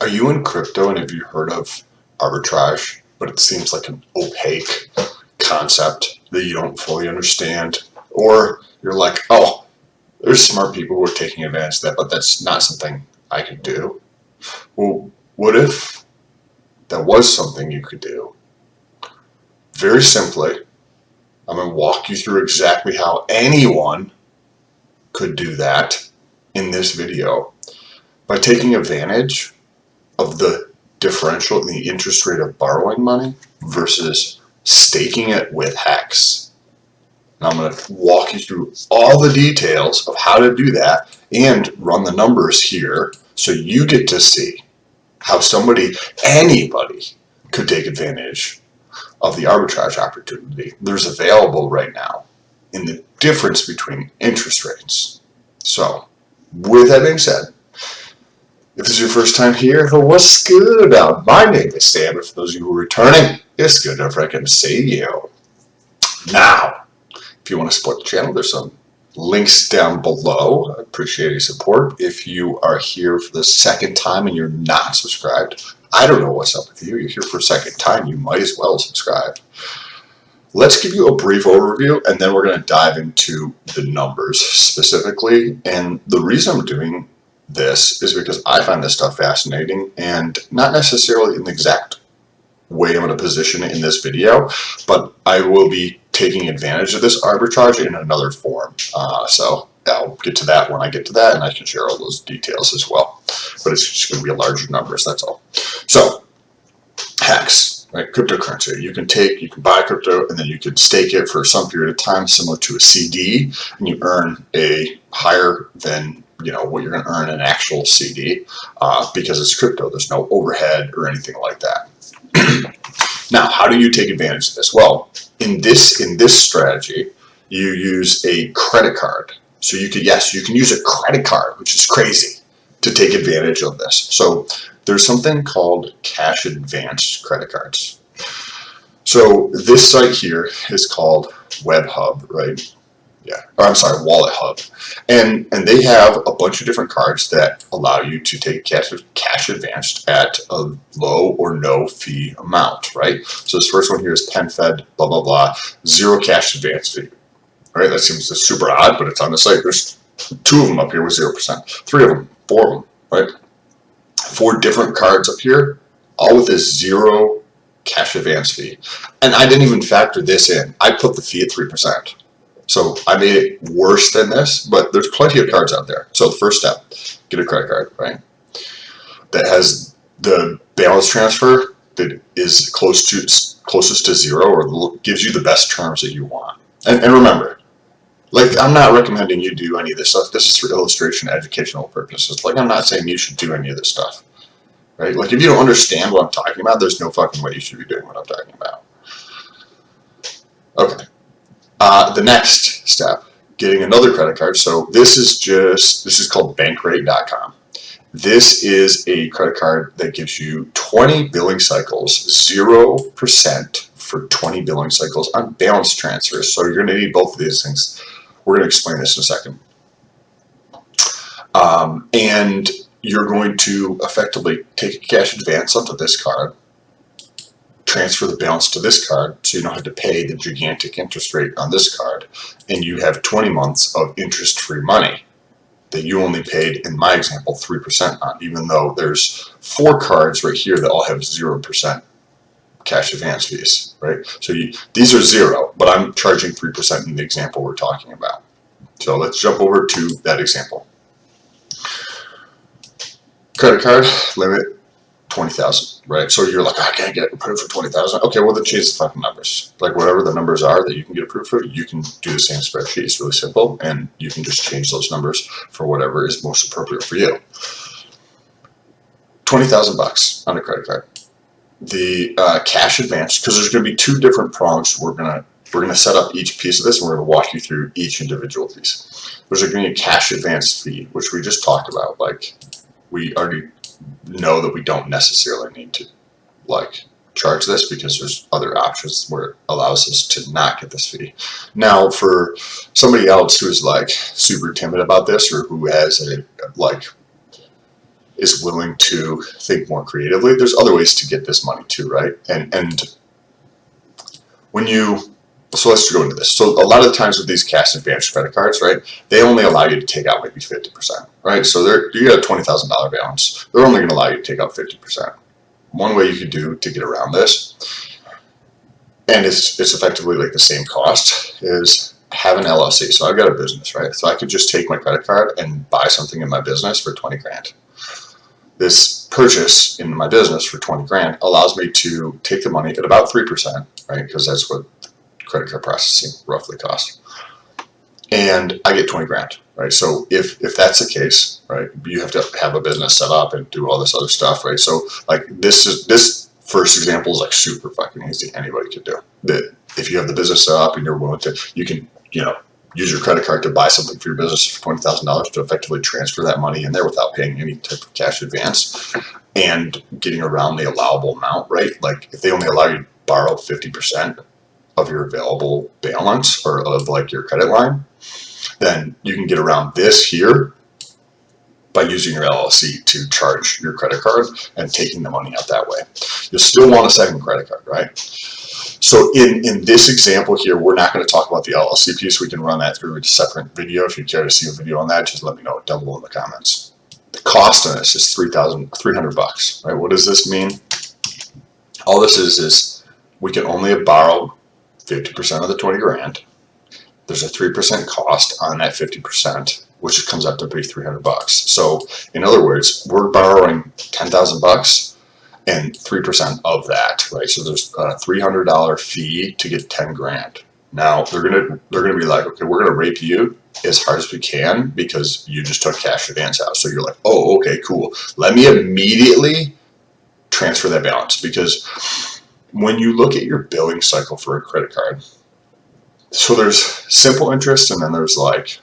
Are you in crypto and have you heard of arbitrage? But it seems like an opaque concept that you don't fully understand. Or you're like, oh, there's smart people who are taking advantage of that, but that's not something I could do. Well, what if that was something you could do? Very simply, I'm going to walk you through exactly how anyone could do that in this video by taking advantage of the differential in the interest rate of borrowing money versus staking it with HEX. Now I'm going to walk you through all the details of how to do that and run the numbers here so you get to see how anybody could take advantage of the arbitrage opportunity there's available right now in the difference between interest rates. So with that being said, if this is your first time here, what's good? My name is Sam, but for those of you who are returning, it's good if I can see you. Now, if you want to support the channel, there's some links down below. I appreciate your support. If you are here for the second time and you're not subscribed, I don't know what's up with you. You're here for a second time, you might as well subscribe. Let's give you a brief overview, and then we're going to dive into the numbers specifically. And the reason I'm doing this is because I find this stuff fascinating, and not necessarily in the exact way I'm going to position it in this video, but I will be taking advantage of this arbitrage in another form. So I'll get to that when I get to that, and I can share all those details as well. But it's just going to be a larger numbers, that's all. So HEX, right? Cryptocurrency. You can buy crypto and then you can stake it for some period of time, similar to a CD, and you earn a higher than what you're going to earn in an actual CD because it's crypto. There's no overhead or anything like that. Now, how do you take advantage of this? Well, in this strategy, you use a credit card. So you can use a credit card, which is crazy, to take advantage of this. So there's something called cash advanced credit cards. So this site here is called WebHub, right? Yeah, or I'm sorry, Wallet Hub, and they have a bunch of different cards that allow you to take cash advanced at a low or no fee amount, right? So this first one here is PenFed, blah blah blah, zero cash advance fee. All right, that seems super odd, but it's on the site. There's 2 of them up here with 0%, 3 of them, 4 of them, right? 4 different cards up here, all with a 0 cash advance fee, and I didn't even factor this in. I put the fee at 3%. So I made it worse than this, but there's plenty of cards out there. So the first step, get a credit card, right? That has the balance transfer that is closest to 0 or gives you the best terms that you want. And remember, like, I'm not recommending you do any of this stuff. This is for illustration, educational purposes. Like, I'm not saying you should do any of this stuff, right? Like, if you don't understand what I'm talking about, there's no fucking way you should be doing what I'm talking about. Okay. The next step, getting another credit card. So this is called bankrate.com. This is a credit card that gives you 20 billing cycles, 0% for 20 billing cycles on balance transfers. So you're going to need both of these things. We're going to explain this in a second. And you're going to effectively take a cash advance onto this card, transfer the balance to this card so you don't have to pay the gigantic interest rate on this card, and you have 20 months of interest-free money that you only paid, in my example, 3% on, even though there's 4 cards right here that all have 0% cash advance fees, right? So these are 0, but I'm charging 3% in the example we're talking about. So let's jump over to that example. Credit card limit, 20,000, right? So you're like, I can't get approved for 20,000. Okay, well then change the fucking numbers. Like, whatever the numbers are that you can get approved for, you can do the same spreadsheet. It's really simple, and you can just change those numbers for whatever is most appropriate for you. 20,000 bucks on a credit card. The cash advance, because there's going to be 2 different prongs. We're gonna set up each piece of this, and we're going to walk you through each individual piece. There's going to be a cash advance fee, which we just talked about. Like, we already know that we don't necessarily need to charge this because there's other options where it allows us to not get this fee. Now, for somebody else who's like super timid about this, or who has a is willing to think more creatively, there's other ways to get this money too, right? And when you, so let's go into this. So a lot of the times with these cash advance credit cards, right, they only allow you to take out maybe 50%, right? So you got a $20,000 balance. They're only going to allow you to take out 50%. One way you could do to get around this, and it's effectively like the same cost, is have an LLC. So I've got a business, right? So I could just take my credit card and buy something in my business for 20 grand. This purchase in my business for 20 grand allows me to take the money at about 3%, right? Because that's what credit card processing roughly costs. And I get 20 grand, right? So if that's the case, right, you have to have a business set up and do all this other stuff, right? So like this first example is like super fucking easy. Anybody could do that. If you have the business set up and you're willing to, you can, use your credit card to buy something for your business for $20,000 to effectively transfer that money in there without paying any type of cash advance and getting around the allowable amount, right? Like if they only allow you to borrow 50% of your available balance or of like your credit line, then you can get around this here by using your LLC to charge your credit card and taking the money out that way. You'll still want a second credit card, right? So in this example here, we're not going to talk about the LLC piece. We can run that through a separate video. If you care to see a video on that, just let me know down below in the comments. The cost on this is $300, right? What does this mean? All this is we can only borrow 50% of the 20 grand. There's a 3% cost on that 50%, which comes up to be $300. So in other words, we're borrowing $10,000 and 3% of that, right? So there's a $300 fee to get 10 grand. Now they're gonna be like, okay, we're gonna rape you as hard as we can because you just took cash advance out. So you're like, oh, okay, cool. Let me immediately transfer that balance, because when you look at your billing cycle for a credit card, so there's simple interest and then there's like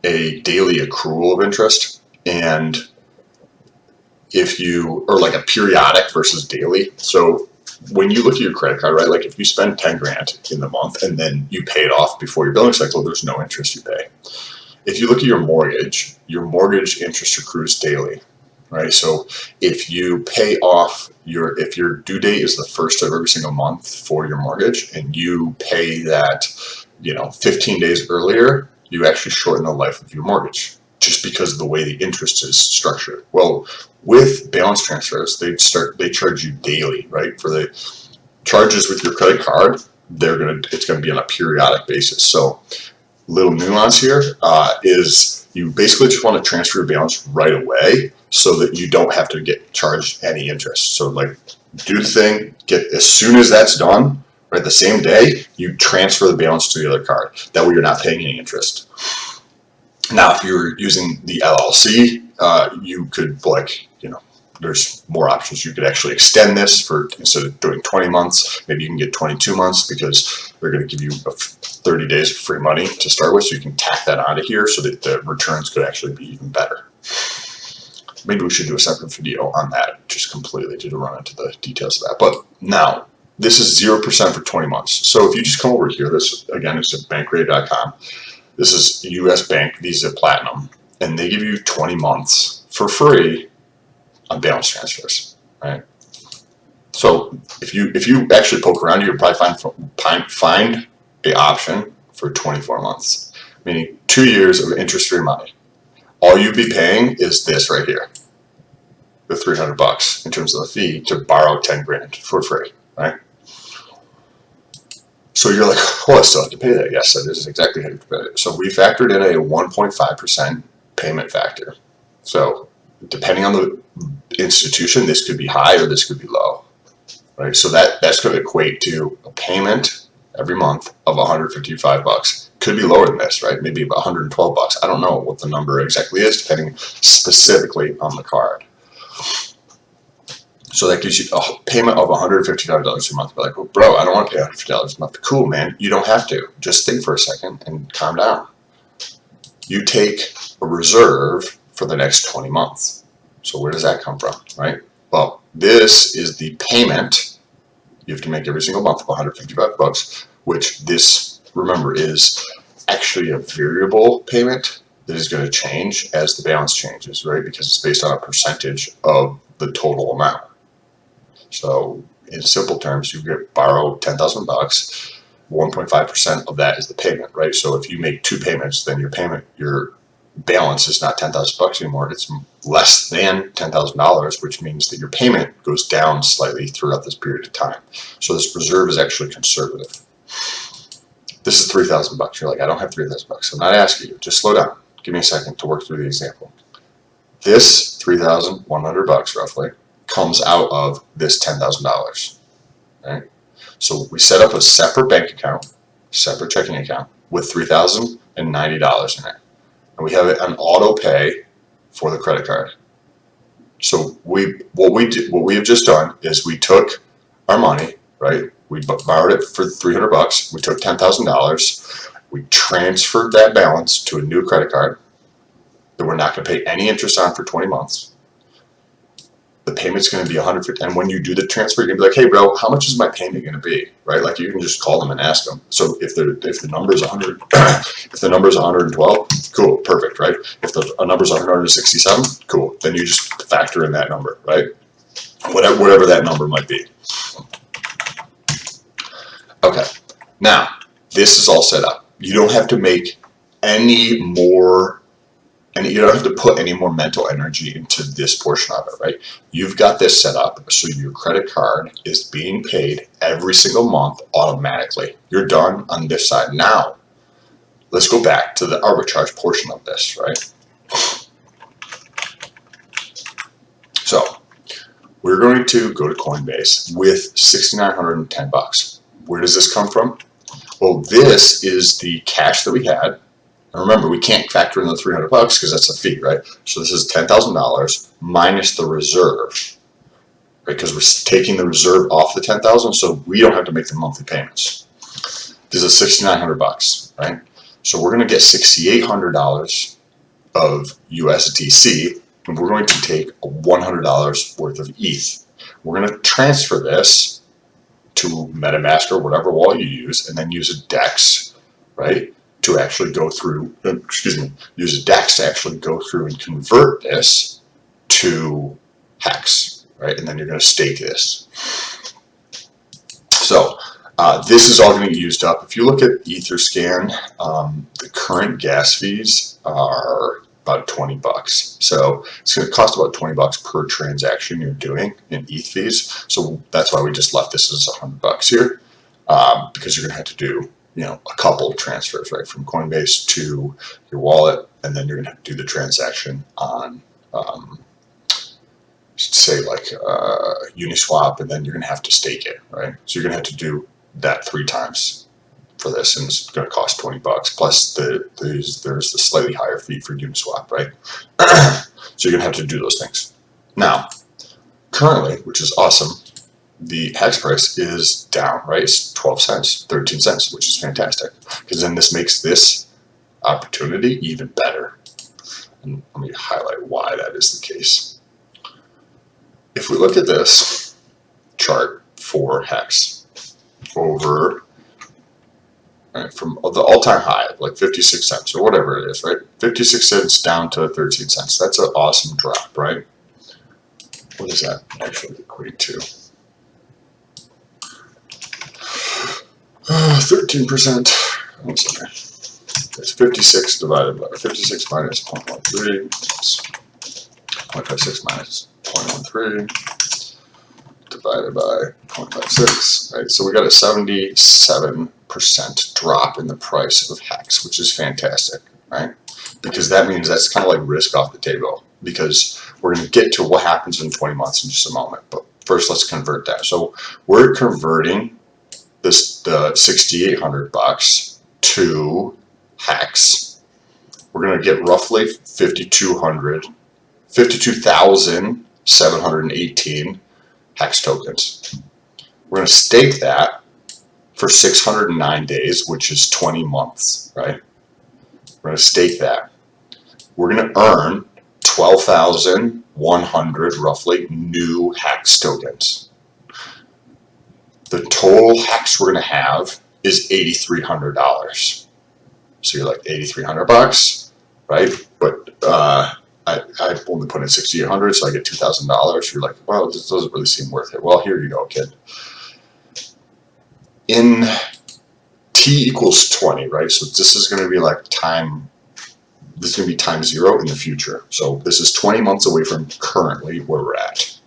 a daily accrual of interest, and if you, or like a periodic versus daily. So when you look at your credit card, right, like if you spend 10 grand in the month and then you pay it off before your billing cycle, there's no interest you pay. If you look at your mortgage interest accrues daily, right? So if you pay off if your due date is the first of every single month for your mortgage and you pay that, 15 days earlier, you actually shorten the life of your mortgage just because of the way the interest is structured. Well, with balance transfers, they charge you daily, right? For the charges with your credit card, it's gonna be on a periodic basis. So little nuance here is you basically just want to transfer your balance right away so that you don't have to get charged any interest. So like do the thing, as soon as that's done, right, the same day, you transfer the balance to the other card. That way you're not paying any interest. Now, if you're using the LLC, you could there's more options. You could actually extend this instead of doing 20 months, maybe you can get 22 months because they're going to give you 30 days of free money to start with. So you can tack that onto here so that the returns could actually be even better. Maybe we should do a separate video on that, just completely to run into the details of that. But now, this is 0% for 20 months. So if you just come over here, this again is at bankrate.com. This is US Bank Visa Platinum, and they give you 20 months for free on balance transfers, right? So if you actually poke around, you can probably find an option for 24 months, meaning 2 years of interest-free money. All you'd be paying is this right here, the $300 in terms of the fee to borrow 10 grand for free, right? So you're like, well, I still have to pay that. Yes, that is exactly how you pay it. So we factored in a 1.5% payment factor. So depending on the institution, this could be high or this could be low, right? So that's going to equate to a payment every month of $155. Could be lower than this, right? Maybe about $112. I don't know what the number exactly is, depending specifically on the card. So that gives you a payment of $155 a month. Be like, well, bro, I don't want to pay $150 a month. Cool, man. You don't have to. Just think for a second and calm down. You take a reserve for the next 20 months. So where does that come from, right? Well, this is the payment you have to make every single month of $155, which this, remember, is actually a variable payment. that is going to change as the balance changes, right? Because it's based on a percentage of the total amount. So in simple terms, you get borrow 10,000 bucks. 1.5% of that is the payment, right? So if you make 2 payments, then your balance is not 10,000 bucks anymore. It's less than $10,000, which means that your payment goes down slightly throughout this period of time. So this reserve is actually conservative. This is 3,000 bucks. You're like, I don't have 3,000 bucks. I'm not asking you. Just slow down. Give me a second to work through the example. This 3,100 bucks roughly comes out of this $10,000. Right? So we set up a separate bank account, separate checking account with $3,090 in it. And we have it on auto pay for the credit card. So what we have just done is we took our money, right? We borrowed it for 300 bucks. We took $10,000. We transferred that balance to a new credit card that we're not going to pay any interest on for 20 months. The payment's going to be $150. And when you do the transfer, you're going to be like, hey, bro, how much is my payment going to be? Right? Like you can just call them and ask them. So if the number is 100, if the number is 112, cool, perfect, right? If the number is 167, cool. Then you just factor in that number, right? Whatever that number might be. Okay. Now, this is all set up. You don't have to make any more, and you don't have to put any more mental energy into this portion of it, right? You've got this set up so your credit card is being paid every single month automatically. You're done on this side. Now, let's go back to the arbitrage portion of this, right? So, we're going to go to Coinbase with 6,910 bucks. Where does this come from? Well, this is the cash that we had. And remember, we can't factor in the 300 bucks because that's a fee, right? So this is $10,000 minus the reserve, right? Because we're taking the reserve off the 10,000, so we don't have to make the monthly payments. This is 6,900 bucks, right? So we're going to get $6,800 of USDC, and we're going to take $100 worth of ETH. We're going to transfer this to MetaMask or whatever wallet you use, and then use a DEX, right? To actually go through, use a DEX to actually go through and convert this to HEX, right? And then you're going to stake this. So this is all going to get used up. If you look at Etherscan, the current gas fees are about 20 bucks. So it's going to cost about 20 bucks per transaction you're doing in ETH fees. So that's why we just left this as 100 bucks here, because you're going to have to do a couple transfers, right, from Coinbase to your wallet, and then you're going to have to do the transaction on, say, like Uniswap, and then you're going to have to stake it, right? So you're going to have to do that 3 times for this, and it's going to cost 20 bucks, plus there's the slightly higher fee for Uniswap, right? So you're going to have to do those things. Now, currently, which is awesome, the HEX price is down, right? It's 12 cents, 13 cents, which is fantastic, because then this makes this opportunity even better. And let me highlight why that is the case. If we look at this chart for HEX over, right, from the all-time high, like 56 cents or whatever it is, right? 56 cents down to 13 cents. That's an awesome drop, right? What does that actually equate to? 13%. I'm sorry. It's 56 divided by 56 minus 0.13. 0.56 minus 0.13 divided by 0.56. Right. So we got a 77% drop in the price of HEX, which is fantastic, right? Because that means that's kind of like risk off the table. Because we're going to get to what happens in 20 months in just a moment. But first, let's convert that. So we're converting the 6,800 bucks to HEX. We're going to get roughly 52,718 HEX tokens. We're going to stake that for 609 days, which is 20 months, right? We're going to stake that. We're going to earn 12,100 roughly new HEX tokens. The total HEX we're going to have is $8,300. So you're like, 8,300 bucks, right? But I only put in 6,800, so I get $2,000. You're like, well, this doesn't really seem worth it. Well, here you go, kid. In t equals 20, right? So this is going to be like time. This is going to be time 0 in the future. So this is 20 months away from currently where we're at.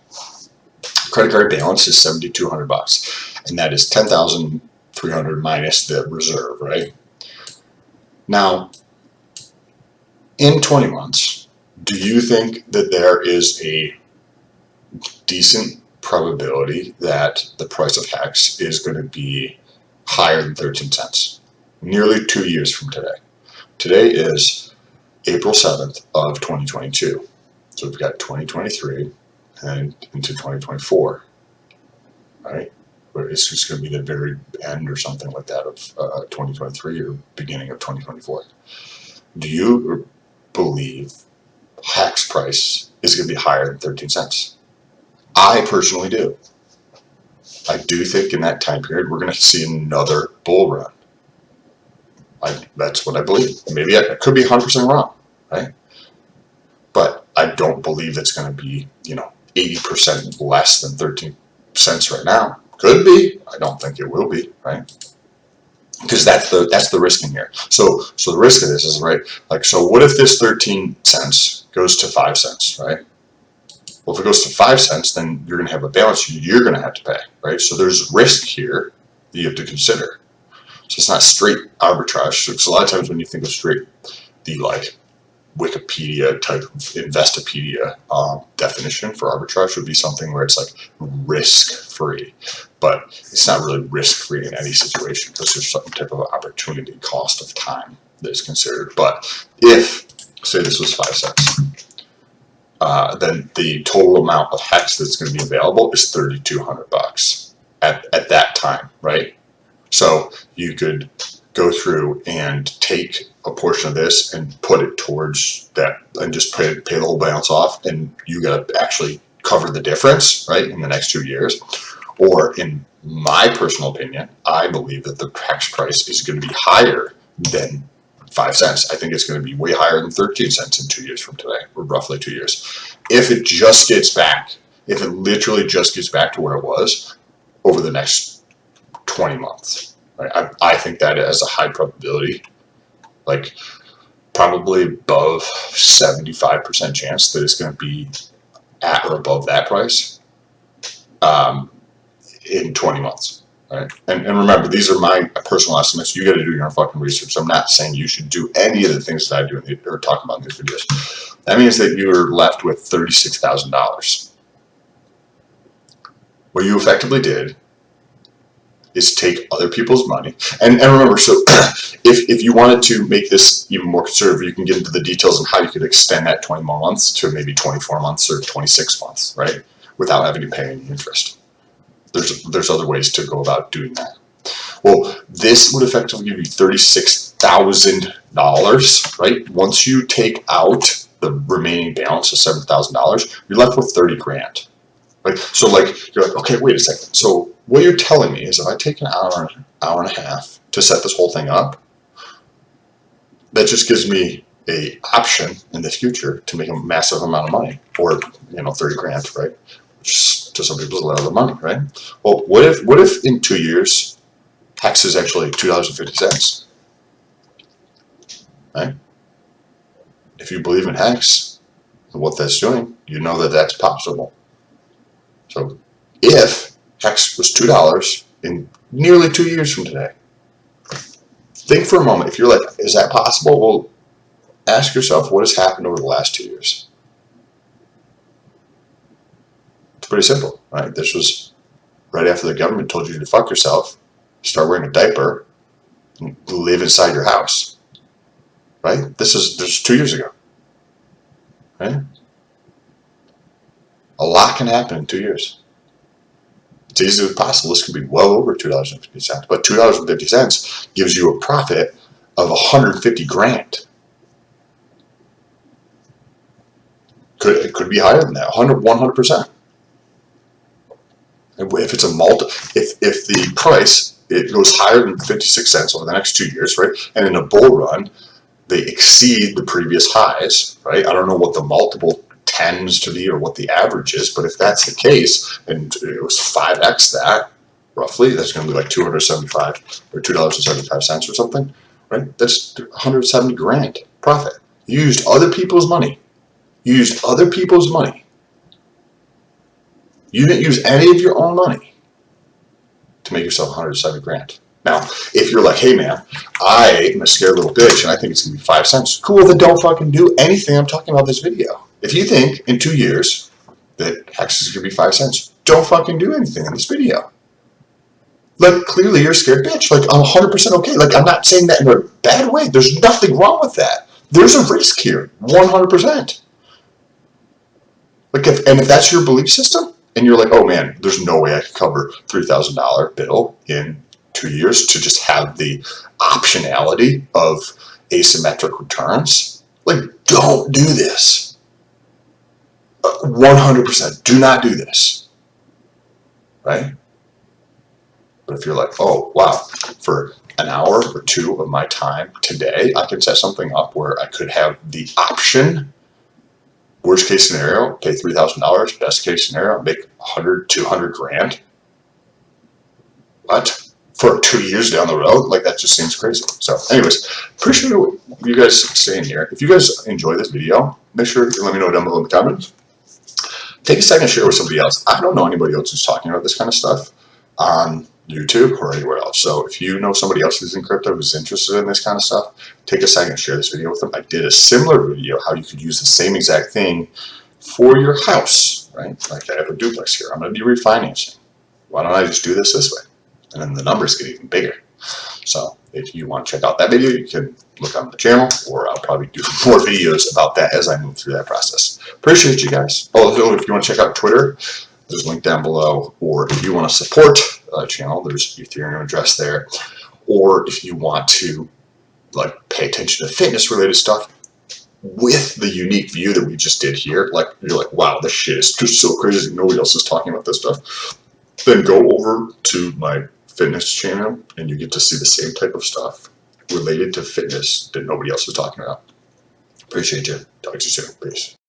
Credit card balance is $7,200, and that is 10,300 minus the reserve, right? Now, in 20 months, do you think that there is a decent probability that the price of HEX is going to be higher than 13 cents? Nearly 2 years from today. Today is April 7th of 2022. So we've got 2023 and into 2024, right? Where it's just going to be the very end or something like that of 2023 or beginning of 2024. Do you believe HEX price is going to be higher than 13 cents? I personally do. I do think in that time period we're going to see another bull run. That's what I believe. Maybe I could be 100% wrong, right? But I don't believe it's going to be, 80% less than 13 cents right now. Could be. I don't think it will be, right? Because that's the risk in here. So the risk of this is, right, like, so what if this 13 cents goes to 5 cents, right? Well, if it goes to 5 cents, then you're going to have a balance sheet you're going to have to pay, right? So there's risk here that you have to consider. So it's not straight arbitrage. Because a lot of times when you think of straight, the like Wikipedia type of Investopedia definition for arbitrage would be something where it's like risk-free, but it's not really risk-free in any situation because there's some type of opportunity cost of time that is considered. But if, say this was 5 cents, then the total amount of HEX that's going to be available is $3,200 at that time, right? So you could go through and take a portion of this and put it towards that and just pay the whole balance off, and you got to actually cover the difference, right, in the next 2 years. Or in my personal opinion, I believe that the HEX price is going to be higher than 5 cents. I think it's going to be way higher than 13 cents in 2 years from today, or roughly 2 years. If it just gets back, if it literally just gets back to where it was over the next 20 months. Right? I think that has a high probability, like probably above 75% chance that it's going to be at or above that price in 20 months. Right? And remember, these are my personal estimates. You got to do your own fucking research. I'm not saying you should do any of the things that I do or talk about in these videos. That means that you're left with $36,000. What you effectively did is take other people's money. And remember, so if you wanted to make this even more conservative, you can get into the details on how you could extend that 20 more months to maybe 24 months or 26 months, right? Without having to pay any interest. There's other ways to go about doing that. Well, this would effectively give you $36,000, right? Once you take out the remaining balance of $7,000, you're left with 30 grand. Right? So like, you're like, okay, wait a second. So what you're telling me is if I take an hour and a half to set this whole thing up, that just gives me a option in the future to make a massive amount of money, or 30 grand, right? Which to some people is a lot of money, right? Well, what if in 2 years HEX is actually $2.50, right? If you believe in HEX and what that's doing, you know that that's possible. So if HEX was $2 in nearly 2 years from today, think for a moment. If you're like, is that possible? Well, ask yourself what has happened over the last 2 years. It's pretty simple, right? This was right after the government told you to fuck yourself, start wearing a diaper, and live inside your house, right? This is 2 years ago, right? A lot can happen in 2 years. It's easily possible this could be well over $2.50, but $2.50 gives you a profit of 150 grand. It could be higher than that, 100%. If it's if the price it goes higher than 56 cents over the next 2 years, right? And in a bull run, they exceed the previous highs, right? I don't know what the multiple tends to be or what the average is, but if that's the case, and it was 5x that, roughly, that's going to be like 275 or $2.75 or something, right? That's 170 grand profit. You used other people's money. You used other people's money. You didn't use any of your own money to make yourself 170 grand. Now, if you're like, hey man, I am a scared little bitch and I think it's gonna be 5 cents, cool, then don't fucking do anything I'm talking about this video. If you think in 2 years that HEX is gonna be 5 cents, don't fucking do anything in this video. Like, clearly you're a scared bitch. Like, I'm 100% okay. Like, I'm not saying that in a bad way. There's nothing wrong with that. There's a risk here, 100%. Like, if that's your belief system, and you're like, oh man, there's no way I could cover $3,000 bill in 2 years to just have the optionality of asymmetric returns, like, don't do this. 100%, do not do this, right? But if you're like, oh wow, for an hour or two of my time today, I can set something up where I could have the option. Worst case scenario, pay $3,000. Best case scenario, make 100, 200 grand. What? For 2 years down the road? Like, that just seems crazy. So anyways, appreciate you guys staying here. If you guys enjoy this video, make sure you let me know down below in the comments. Take a second to share with somebody else. I don't know anybody else who's talking about this kind of stuff on YouTube or anywhere else. So if you know somebody else who's in crypto who's interested in this kind of stuff, take a second to share this video with them. I did a similar video how you could use the same exact thing for your house, right? Like, I have a duplex here. I'm going to be refinancing. Why don't I just do this way? And then the numbers get even bigger. So if you want to check out that video, you can look on the channel, or I'll probably do more videos about that as I move through that process. Appreciate you guys. Also, if you want to check out Twitter, there's a link down below, or if you want to support the channel, there's your Ethereum address there, or if you want to like pay attention to fitness related stuff with the unique view that we just did here, like you're like, wow, this shit is just so crazy, nobody else is talking about this stuff, then go over to my fitness channel and you get to see the same type of stuff related to fitness that nobody else is talking about. Appreciate you. Talk to you soon. Peace.